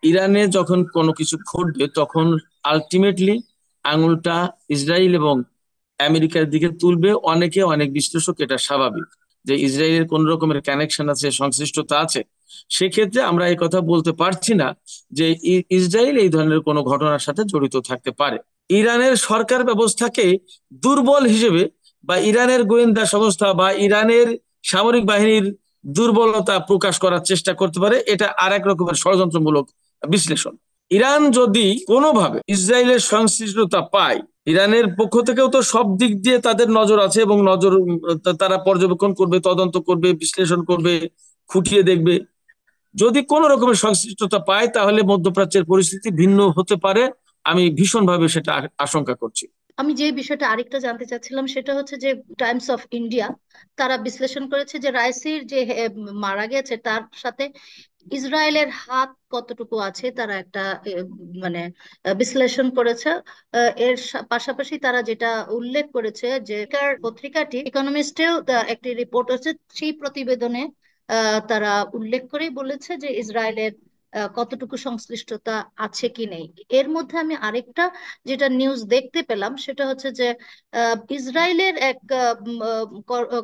ইরানে যখন কোনো কিছু ঘটবে তখন আলটিমেটলি আঙুলটা ইসরায়েল এবং আমেরিকার দিকে তুলবে অনেকে, অনেক বিশ্লেষক। এটা স্বাভাবিক যে ইসরায়েলের কোন রকমের কানেকশন আছে, সংশ্লিষ্টতা আছে। সেক্ষেত্রে আমরা এই কথা বলতে পারছি না যে ইসরায়েল এই ধরনের কোনো ঘটনার সাথে জড়িত থাকতে পারে। ইরানের সরকার ব্যবস্থাকে দুর্বল হিসেবে বা ইরানের গোয়েন্দা সংস্থা বা ইরানের সামরিক বাহিনীর দুর্বলতা প্রকাশ করার চেষ্টা করতে পারে, এটা আর এক রকমের ষড়যন্ত্রমূলক বিশ্লেষণ। ইরান যদি কোনোভাবে ইসরায়েলের সংশ্লিষ্টতা পায়, ইরানের পক্ষ থেকেও তো সব দিক দিয়ে তাদের নজর আছে এবং নজর তারা পর্যবেক্ষণ করবে, তদন্ত করবে, বিশ্লেষণ করবে, খুঁটিয়ে দেখবে। যদি কোনো রকমের সংশ্লিষ্টতা পায় তাহলে মধ্যপ্রাচ্যের পরিস্থিতি ভিন্ন হতে পারে। আমি ভীষণভাবে সেটা আশঙ্কা করছি। আমি যে বিষয়টা আরেকটা জানতে চাচ্ছিলাম সেটা হচ্ছে যে টাইমস অফ ইন্ডিয়া তারা বিশ্লেষণ করেছে যে রাইসির যে মারা গেছে তার সাথে ইসরায়েলের হাত কতটুকু আছে, তারা একটা মানে বিশ্লেষণ করেছে। পাশাপাশি তারা যেটা উল্লেখ করেছে যে পত্রিকাটি ইকোনমিস্টেও একটি রিপোর্ট হচ্ছে, সেই প্রতিবেদনে তারা উল্লেখ করেই বলেছে যে ইসরায়েলের কতটুকু সংশ্লিষ্টতা আছে কি নেই। এর মধ্যে আমি আরেকটা যেটা নিউজ দেখতে পেলাম সেটা হচ্ছে যে ইসরায়েলের এক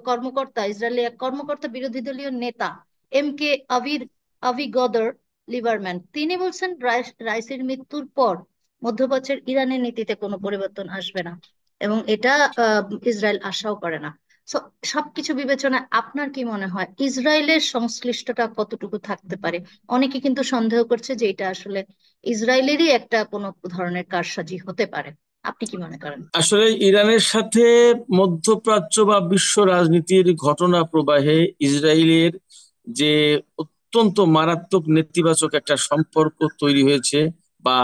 কর্মকর্তা, ইসরায়েলি এক কর্মকর্তা, বিরোধী দলীয় নেতা এম কে আভিগদর লিবারম্যান, তিনি বলছেন রাইসির মৃত্যুর পর মধ্যপ্রাচ্যের ইরানের নীতিতে কোনো পরিবর্তন আসবে না, এবং এটা ইসরায়েল আশাও করে না। So, সবকিছু বিবেচনায় আপনার কি মনে হয় ইসরায়েলের সংশ্লিষ্টতা কতটুকু থাকতে পারে? অনেকে কিন্তু সন্দেহ করছে যে এটা আসলে ইসরায়েলেরই একটা কোনো ধরনের কারসাজি হতে পারে। আপনি কি মনে করেন? আসলে ইরানের সাথে মধ্যপ্রাচ্য বা বিশ্ব রাজনীতির ঘটনা প্রবাহে ইসরায়েলের যে অত্যন্ত মারাত্মক নেতিবাচক একটা সম্পর্ক তৈরি হয়েছে বা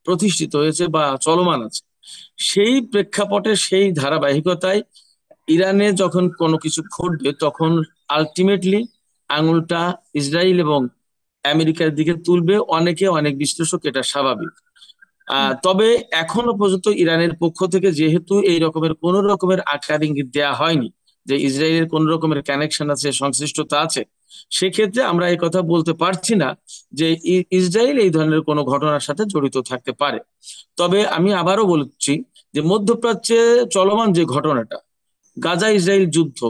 প্রতিষ্ঠিত হয়েছে বা চলমান আছে, সেই প্রেক্ষাপটে সেই ধারাবাহিকতায় ইরানে যখন কোনো কিছু ঘটবে তখন আলটিমেটলি আঙুলটা ইসরায়েল এবং আমেরিকার দিকে তুলবে অনেকে, অনেক বিশ্লেষক। এটা স্বাভাবিক। হুম। তবে এখনো পর্যন্ত ইরানের পক্ষ থেকে যেহেতু এই রকমের কোন রকমের আকার ইঙ্গিত দেওয়া হয়নি যে ইসরায়েলের কোন রকমের কানেকশন আছে, সংশ্লিষ্টতা আছে, সেক্ষেত্রে আমরা এই কথা বলতে পারছি না যে ইসরায়েল এই ধরনের কোনো ঘটনার সাথে জড়িত থাকতে পারে। তবে আমি আবারও বলছি যে মধ্যপ্রাচ্যে চলমান যে ঘটনাটা, গাজা ইসরায়েল যুদ্ধ,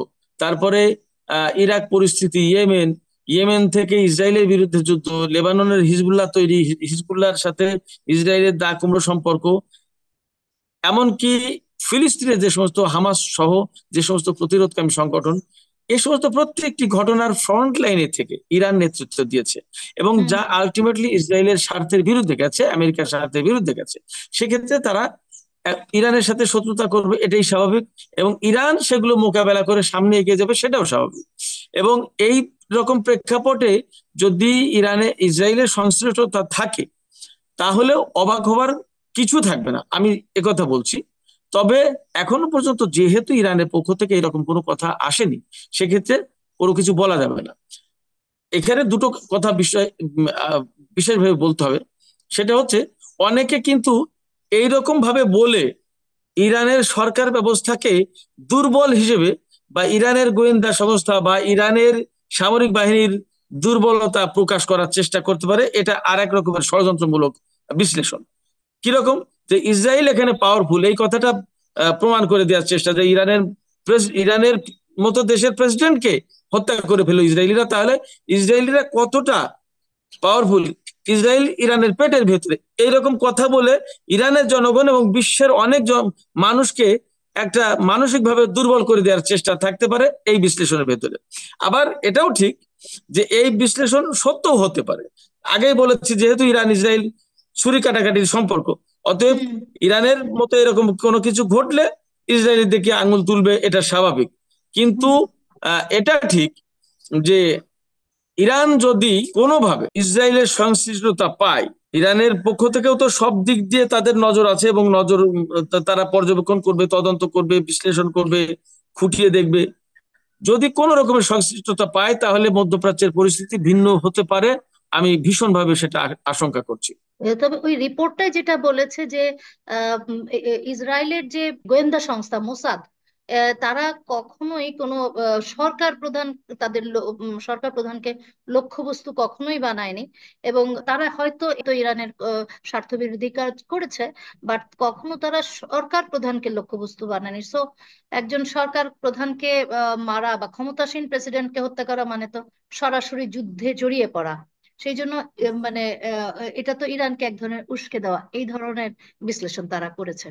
তারপরে ইরাক পরিস্থিতি, ইয়েমেন, ইয়েমেন থেকে ইসরায়েলের বিরুদ্ধে যুদ্ধ, লেবাননের হিজবুল্লাহ তৈরি, হিজবুল্লাহর সাথে ইসরায়েলের দা কুমড়ো সম্পর্ক, এমনকি ফিলিস্তিনের যে সমস্ত হামাস সহ যে সমস্ত প্রতিরোধকামী সংগঠন, এই সমস্ত প্রত্যেকটি ঘটনার ফ্রন্ট লাইনে থেকে ইরান নেতৃত্ব দিয়েছে এবং হুম। যা আলটিমেটলি ইসরায়েলের স্বার্থের বিরুদ্ধে গেছে, আমেরিকার স্বার্থের বিরুদ্ধে গেছে। সেক্ষেত্রে তারা ইরানের সাথে শত্রুতা করবে, এটাই স্বাভাবিক, এবং ইরান সেগুলো মোকাবেলা করে সামনে এগিয়ে যাবে, সেটাও স্বাভাবিক। এবং এই রকম প্রেক্ষাপটে যদি ইরানে ইসরায়েলের সংশ্লিষ্টতা থাকে তাহলেও অবাক হবার কিছু থাকবে না, আমি একথা বলছি। তবে এখনো পর্যন্ত যেহেতু ইরানের পক্ষ থেকে এরকম কোনো কথা আসেনি, সেক্ষেত্রে কোনো কিছু বলা যাবে না। এখানে দুটো কথা বিশেষভাবে বলতে হবে। সেটা হচ্ছে, অনেকে কিন্তু এইরকম ভাবে বলে ইরানের সরকার ব্যবস্থাকে দুর্বল হিসেবে বা ইরানের গোয়েন্দা সংস্থা বা ইরানের সামরিক বাহিনীর দুর্বলতা প্রকাশ করার চেষ্টা করতে পারে, এটা আর এক রকমের ষড়যন্ত্রমূলক বিশ্লেষণ। কিরকম, যে ইসরায়েল এখানে পাওয়ারফুল এই কথাটা প্রমাণ করে দেওয়ার চেষ্টা, যে ইরানের মতো দেশের প্রেসিডেন্টকে হত্যা করে ফেলো ইসরায়েলিরা, তাহলে ইসরায়েলিরা কতটা পাওয়ারফুল, ইসরায়েল ইরানের পেটের ভেতরে, এইরকম কথা বলে ইরানের জনগণ এবং বিশ্বের অনেক মানুষকে একটা মানসিকভাবে দুর্বল করে দেওয়ার চেষ্টা থাকতে পারে এই বিশ্লেষণের ভেতরে। আবার এটাও ঠিক যে এই বিশ্লেষণ সত্যও হতে পারে। আগেই বলেছি যেহেতু ইরান ইসরায়েল ছুরি কাটাকাটির সম্পর্ক, অতএব হুম। ইরানের মতো এরকম কোনো কিছু ঘটলে ইসরায়েলের দিকে আঙুল তুলবে, এটা স্বাভাবিক। কিন্তু হুম। এটা ঠিক যে ইরান যদি কোনোভাবে ইসরায়েলের সংশ্লিষ্টতা পায়, ইরানের পক্ষ থেকেও তো সব দিক দিয়ে তাদের নজর আছে এবং নজর তারা পর্যবেক্ষণ করবে, তদন্ত করবে, বিশ্লেষণ করবে, খুঁটিয়ে দেখবে। যদি কোনো রকমের সংশ্লিষ্টতা পায় তাহলে মধ্যপ্রাচ্যের পরিস্থিতি ভিন্ন হতে পারে। আমি ভীষণভাবে সেটা আশঙ্কা করছি। তবে ওই রিপোর্টটাই যেটা বলেছে যে ইসরায়েলের যে গোয়েন্দা সংস্থা মোসাদ, তারা কখনোই কোনো সরকার প্রধান, সরকার প্রধানকে লক্ষ্যবস্তু কখনোই বানায়নি। এবং তারা হয়তো ইরানের স্বার্থ বিরোধী কাজ করেছে, বাট কখনো তারা সরকার প্রধানকে লক্ষ্যবস্তু বানায়নি। সো একজন সরকার প্রধানকে মারা বা ক্ষমতাসীন প্রেসিডেন্টকে হত্যা করা মানে তো সরাসরি যুদ্ধে জড়িয়ে পড়া। সেই জন্য মানে এটা তো ইরানকে এক ধরনের উস্কে দেওয়া, এই ধরনের বিশ্লেষণ তারা করেছে।